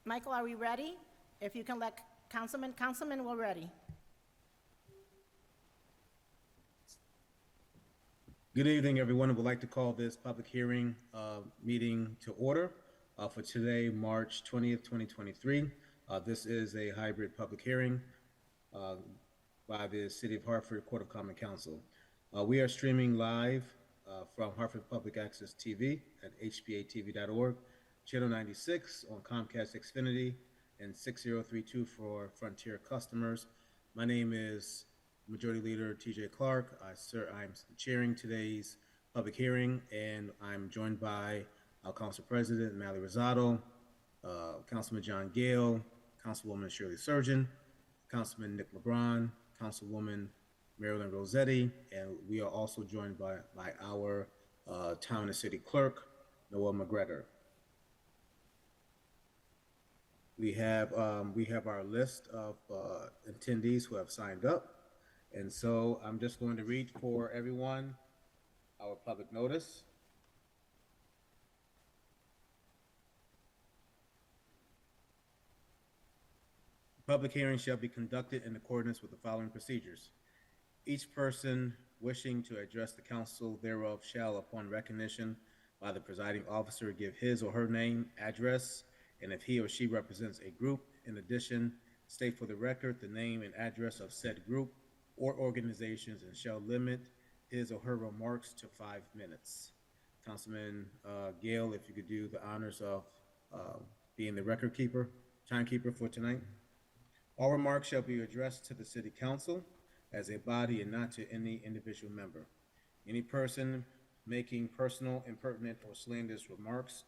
Michael, are we ready? If you can let Councilman, we're ready. Good evening, everyone. I would like to call this public hearing meeting to order for today, March 20th, 2023. This is a hybrid public hearing by the City of Hartford Court of Common Council. We are streaming live from Hartford Public Access TV at HPA-TV.org, Channel 96 on Comcast Xfinity, and 6032 for Frontier customers. My name is Majority Leader T.J. Clark. I'm chairing today's public hearing, and I'm joined by our Council President, Mally Rosado, Councilman John Gale, Councilwoman Shirley Surgeon, Councilman Nick LeBron, Councilwoman Marilyn Rossetti, and we are also joined by our Town and City Clerk, Noah McGregor. We have our list of attendees who have signed up. And so I'm just going to read for everyone our public notice. Public hearing shall be conducted in accordance with the following procedures. Each person wishing to address the council thereof shall, upon recognition by the presiding officer, give his or her name, address, and if he or she represents a group, in addition, state for the record the name and address of said group or organizations, and shall limit his or her remarks to 5 minutes. Councilman Gale, if you could do the honors of being the record keeper, timekeeper for tonight. All remarks shall be addressed to the City Council as a body and not to any individual member. Any person making personal, impertinent, or slanderous remarks,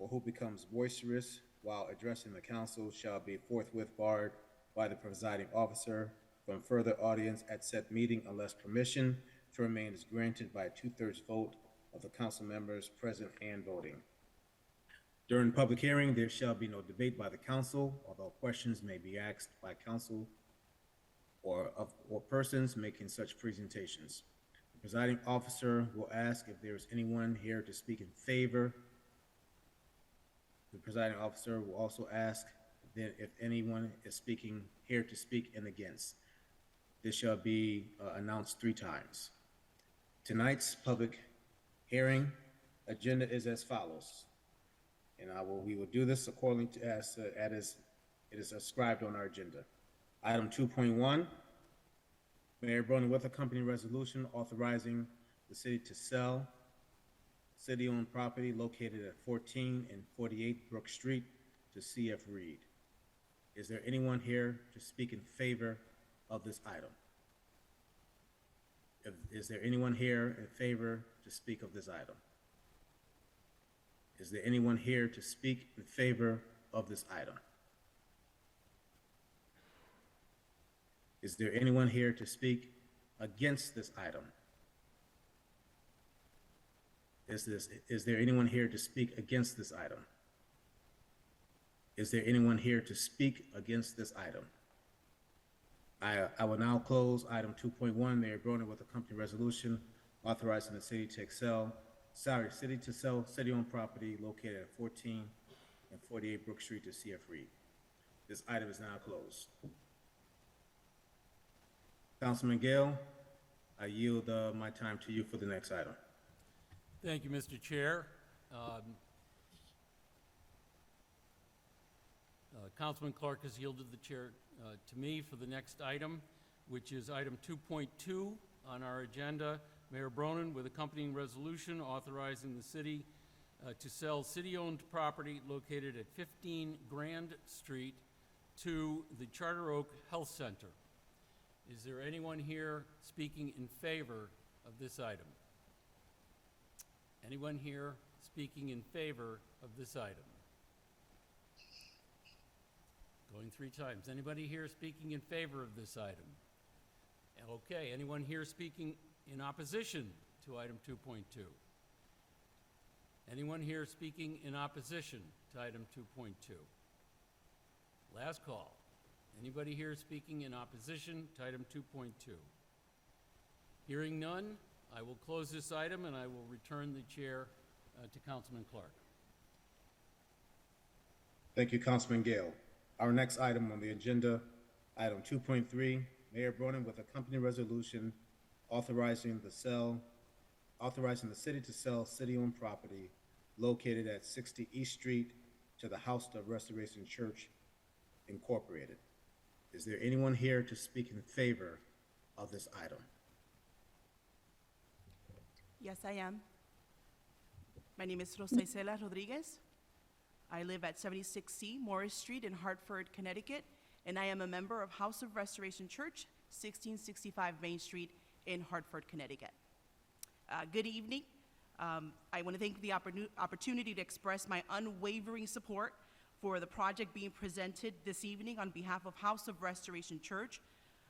or who becomes boisterous while addressing the council, shall be forthwith barred by the presiding officer from further audience at said meeting unless permission to remain is granted by a 2/3 vote of the council members present and voting. During public hearing, there shall be no debate by the council, although questions may be asked by council or persons making such presentations. The presiding officer will ask if there is anyone here to speak in favor. The presiding officer will also ask then if anyone is speaking here to speak in against. This shall be announced 3 times. Tonight's public hearing agenda is as follows, and we will do this according to as it is ascribed on our agenda. Item 2.1, Mayor Bronin with accompanying resolution authorizing the city to sell city-owned property located at 14 and 48 Brook Street to C.F. Reed. Is there anyone here to speak in favor of this item? Is there anyone here in favor to speak of this item? Is there anyone here to speak in favor of this item? Is there anyone here to speak against this item? Is there anyone here to speak against this item? Is there anyone here to speak against this item? I will now close item 2.1, Mayor Bronin with accompanying resolution authorizing the city to sell city-owned property located at 14 and 48 Brook Street to C.F. Reed. This item is now closed. Councilman Gale, I yield my time to you for the next item. Thank you, Mr. Chair. Councilman Clark has yielded the chair to me for the next item, which is item 2.2 on our agenda. Mayor Bronin with accompanying resolution authorizing the city to sell city-owned property located at 15 Grand Street to the Charter Oak Health Center. Is there anyone here speaking in favor of this item? Anyone here speaking in favor of this item? Going 3 times. Anybody here speaking in favor of this item? Okay, anyone here speaking in opposition to item 2.2? Anyone here speaking in opposition to item 2.2? Last call. Anybody here speaking in opposition to item 2.2? Hearing none, I will close this item and I will return the chair to Councilman Clark. Thank you, Councilman Gale. Our next item on the agenda, item 2.3, Mayor Bronin with a company resolution authorizing the city to sell city-owned property located at 60 East Street to the House of Restoration Church Incorporated. Is there anyone here to speak in favor of this item? Yes, I am. My name is Rosa Isela Rodriguez. I live at 76C Morris Street in Hartford, Connecticut, and I am a member of House of Restoration Church, 1665 Main Street in Hartford, Connecticut. Good evening. I want to thank the opportunity to express my unwavering support for the project being presented this evening on behalf of House of Restoration Church.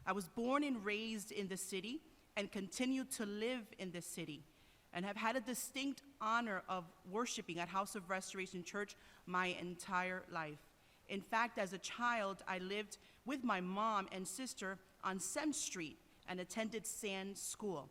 I was born and raised in the city and continue to live in this city, and have had a distinct honor of worshiping at House of Restoration Church my entire life. In fact, as a child, I lived with my mom and sister on Sem Street and attended Sand School.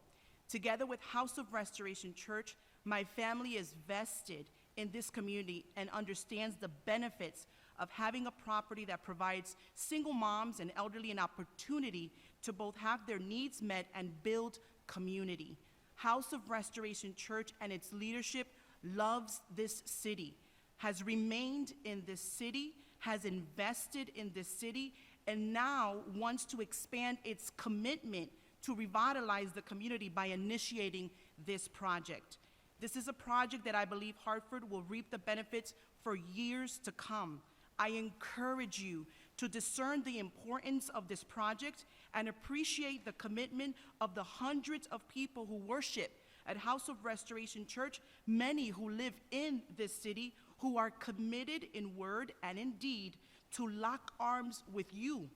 Together with House of Restoration Church, my family is vested in this community and understands the benefits of having a property that provides single moms and elderly an opportunity to both have their needs met and build community. House of Restoration Church and its leadership loves this city, has remained in this city, has invested in this city, and now wants to expand its commitment to revitalize the community by initiating this project. This is a project that I believe Hartford will reap the benefits for years to come. I encourage you to discern the importance of this project and appreciate the commitment of the hundreds of people who worship at House of Restoration Church, many who live in this city, who are committed in word and in deed to lock arms with you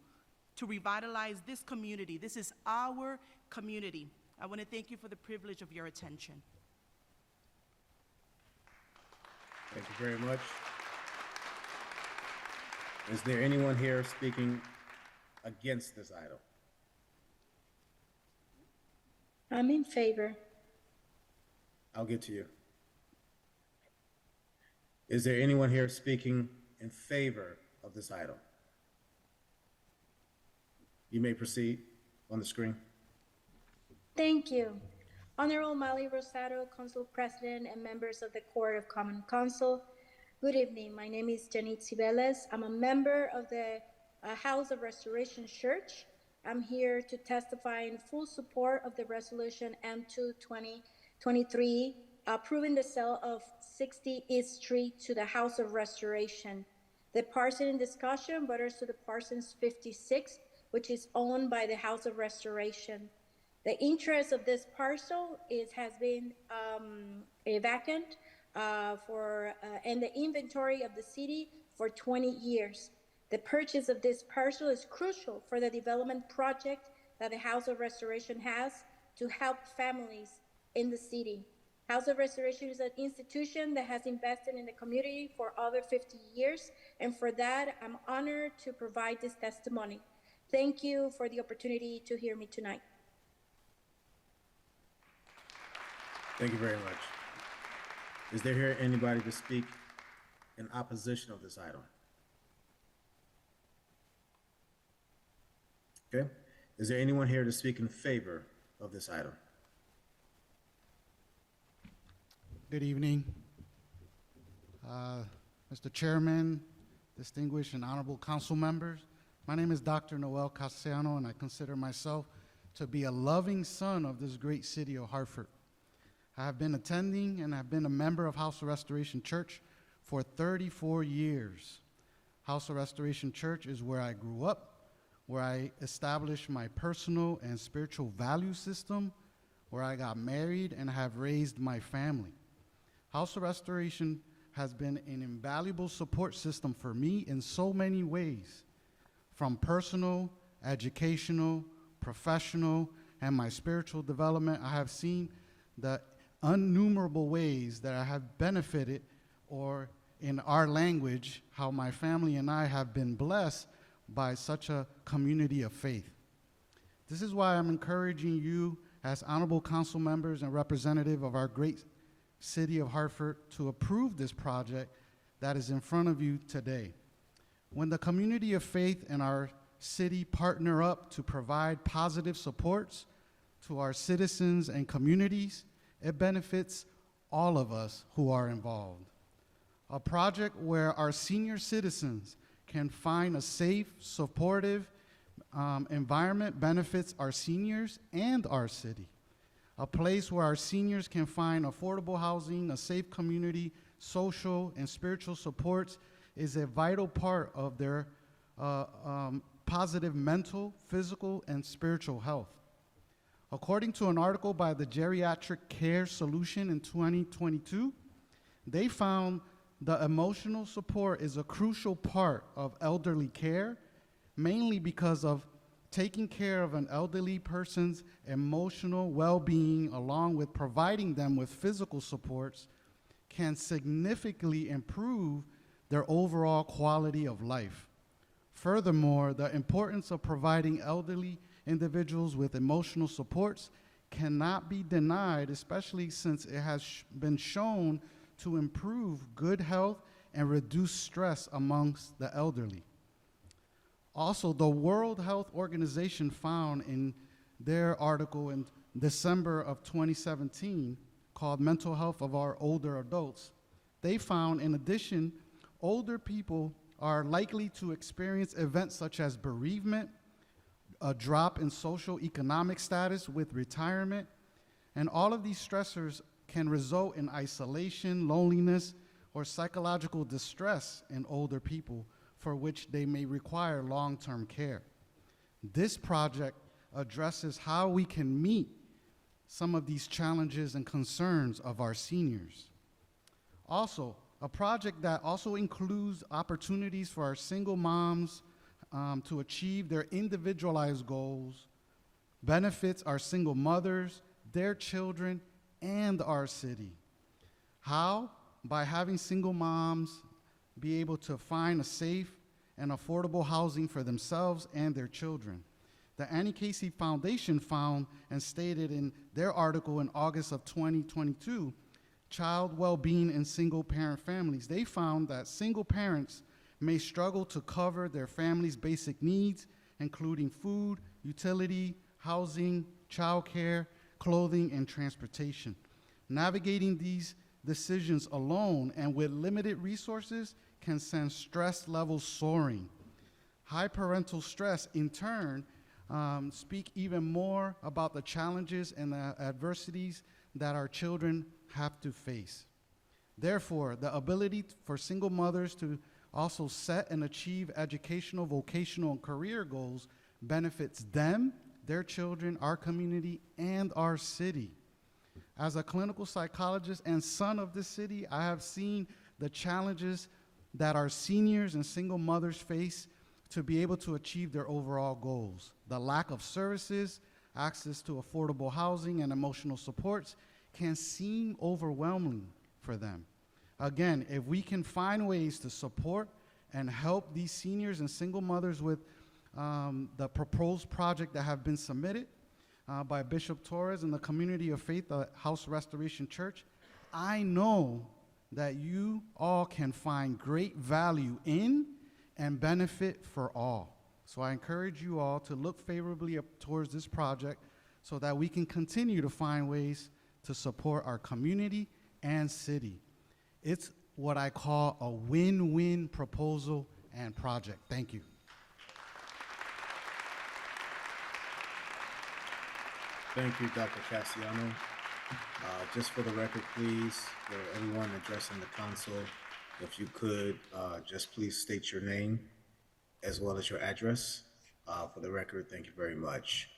to revitalize this community. This is our community. I want to thank you for the privilege of your attention. Thank you very much. Is there anyone here speaking against this item? I'm in favor. I'll get to you. Is there anyone here speaking in favor of this item? You may proceed on the screen. Thank you. Honorable Mali Rosado, Council President and members of the Court of Common Council, good evening. My name is Janit Cibeles. I'm a member of the House of Restoration Church. I'm here to testify in full support of the resolution M2 2023 approving the sale of 60 East Street to the House of Restoration. The parcel in discussion borders to the Parsons 56, which is owned by the House of Restoration. The interest of this parcel has been vacant in the inventory of the city for 20 years. The purchase of this parcel is crucial for the development project that the House of Restoration has to help families in the city. House of Restoration is an institution that has invested in the community for over 50 years, and for that, I'm honored to provide this testimony. Thank you for the opportunity to hear me tonight. Thank you very much. Is there here anybody to speak in opposition of this item? Okay. Is there anyone here to speak in favor of this item? Good evening. Mr. Chairman, distinguished and honorable council members, my name is Dr. Noel Castellano, and I consider myself to be a loving son of this great city of Hartford. I have been attending and have been a member of House of Restoration Church for 34 years. House of Restoration Church is where I grew up, where I established my personal and spiritual value system, where I got married and have raised my family. House of Restoration has been an invaluable support system for me in so many ways, from personal, educational, professional, and my spiritual development. I have seen the innumerable ways that I have benefited, or in our language, how my family and I have been blessed by such a community of faith. This is why I'm encouraging you as honorable council members and representative of our great city of Hartford to approve this project that is in front of you today. When the community of faith and our city partner up to provide positive supports to our citizens and communities, it benefits all of us who are involved. A project where our senior citizens can find a safe, supportive environment benefits our seniors and our city. A place where our seniors can find affordable housing, a safe community, social and spiritual supports is a vital part of their positive mental, physical, and spiritual health. According to an article by the Geriatric Care Solution in 2022, they found the emotional support is a crucial part of elderly care, mainly because of taking care of an elderly person's emotional well-being along with providing them with physical supports can significantly improve their overall quality of life. Furthermore, the importance of providing elderly individuals with emotional supports cannot be denied, especially since it has been shown to improve good health and reduce stress amongst the elderly. Also, the World Health Organization found in their article in December of 2017 called Mental Health of Our Older Adults, they found in addition, older people are likely to experience events such as bereavement, a drop in social economic status with retirement, and all of these stressors can result in isolation, loneliness, or psychological distress in older people for which they may require long-term care. This project addresses how we can meet some of these challenges and concerns of our seniors. Also, a project that also includes opportunities for our single moms to achieve their individualized goals, benefits our single mothers, their children, and our city. How? By having single moms be able to find a safe and affordable housing for themselves and their children. The Annie Casey Foundation found and stated in their article in August of 2022, Child Well-Being in Single-Parent Families. They found that single parents may struggle to cover their family's basic needs, including food, utility, housing, childcare, clothing, and transportation. Navigating these decisions alone and with limited resources can send stress levels soaring. High parental stress, in turn, speak even more about the challenges and the adversities that our children have to face. Therefore, the ability for single mothers to also set and achieve educational, vocational, and career goals benefits them, their children, our community, and our city. As a clinical psychologist and son of this city, I have seen the challenges that our seniors and single mothers face to be able to achieve their overall goals. The lack of services, access to affordable housing, and emotional supports can seem overwhelming for them. Again, if we can find ways to support and help these seniors and single mothers with the proposed project that have been submitted by Bishop Torres and the Community of Faith, the House Restoration Church, I know that you all can find great value in and benefit for all. So I encourage you all to look favorably up towards this project so that we can continue to find ways to support our community and city. It's what I call a win-win proposal and project. Thank you. Thank you, Dr. Cassiano. Just for the record, please, for everyone addressing the council, if you could, just please state your name as well as your address. For the record, thank you very much.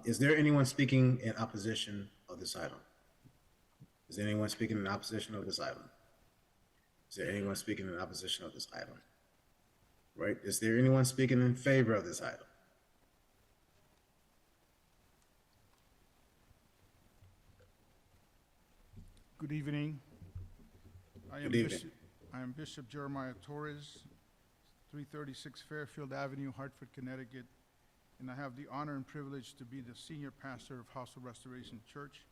Is there anyone speaking in opposition of this item? Is there anyone speaking in opposition of this item? Is there anyone speaking in opposition of this item? Right? Is there anyone speaking in favor of this item? Good evening. Good evening. I am Bishop Jeremiah Torres, 336 Fairfield Avenue, Hartford, Connecticut, and I have the honor and privilege to be the senior pastor of House of Restoration Church.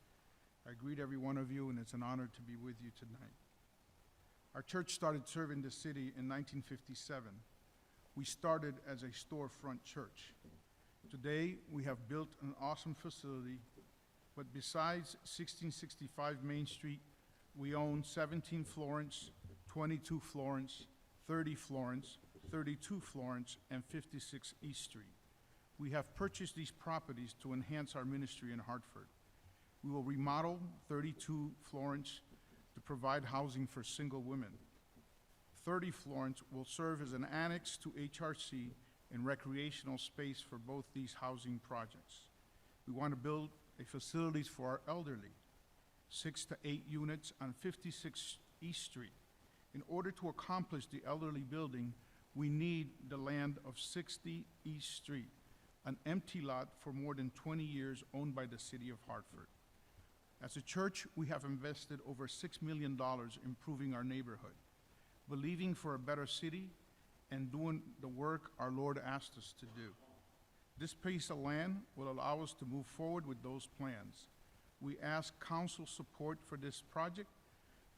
I greet every one of you, and it's an honor to be with you tonight. Our church started serving the city in 1957 We started as a storefront church. Today, we have built an awesome facility, but besides 1665 Main Street, we own 17 Florence, 22 Florence, 30 Florence, 32 Florence, and 56 East Street. We have purchased these properties to enhance our ministry in Hartford. We will remodel 32 Florence to provide housing for single women. 30 Florence will serve as an annex to HRC and recreational space for both these housing projects. We want to build a facilities for our elderly, 6 to 8 units on 56 East Street. In order to accomplish the elderly building, we need the land of 60 East Street, an empty lot for more than 20 years owned by the city of Hartford. As a church, we have invested over $6 million improving our neighborhood, believing for a better city and doing the work our Lord asked us to do. This piece of land will allow us to move forward with those plans. We ask council support for this project.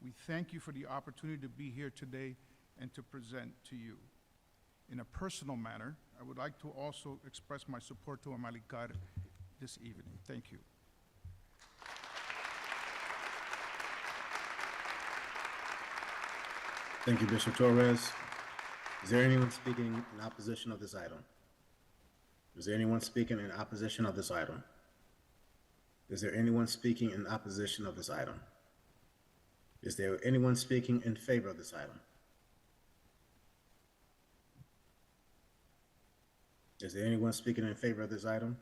We thank you for the opportunity to be here today and to present to you. In a personal manner, I would like to also express my support to Amalikar this evening. Thank you. Thank you, Bishop Torres. Is there anyone speaking in opposition of this item? Is there anyone speaking in opposition of this item? Is there anyone speaking in opposition of this item? Is there anyone speaking in favor of this item? Is there anyone speaking in favor of this item?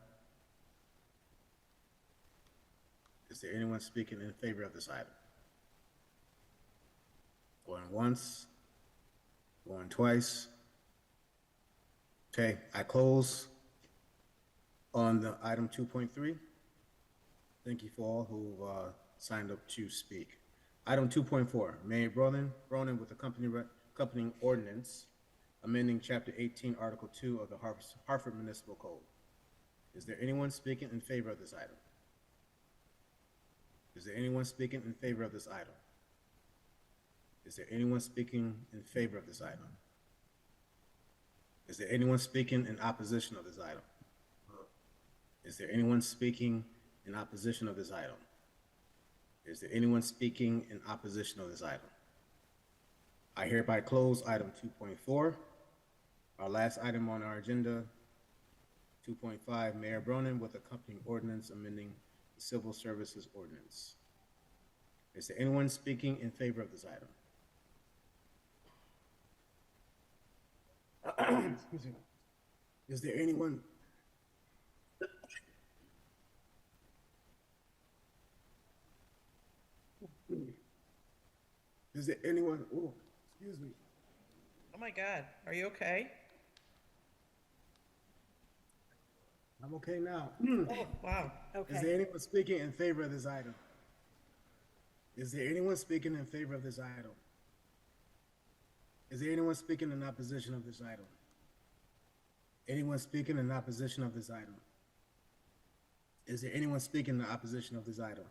Is there anyone speaking in favor of this item? Going once, going twice. Okay, I close on the item 2.3. Thank you for all who signed up to speak. Item 2.4, Mayor Bronin with accompanying ordinance, amending Chapter 18, Article 2 of the Hartford Municipal Code. Is there anyone speaking in favor of this item? Is there anyone speaking in favor of this item? Is there anyone speaking in favor of this item? Is there anyone speaking in opposition of this item? Is there anyone speaking in opposition of this item? Is there anyone speaking in opposition of this item? I hereby close item 2.4. Our last item on our agenda, 2.5, Mayor Bronin with accompanying ordinance amending the Civil Services Ordinance. Is there anyone speaking in favor of this item? Excuse me. Is there anyone? Is there anyone? Oh, excuse me. Oh my God, are you okay? I'm okay now. Oh, wow. Is there anyone speaking in favor of this item? Is there anyone speaking in favor of this item? Is there anyone speaking in opposition of this item? Anyone speaking in opposition of this item? Is there anyone speaking in opposition of this item?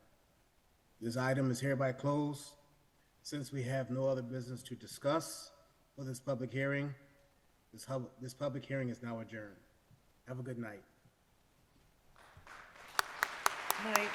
This item is hereby closed. Since we have no other business to discuss for this public hearing, this public hearing is now adjourned. Have a good night. Night.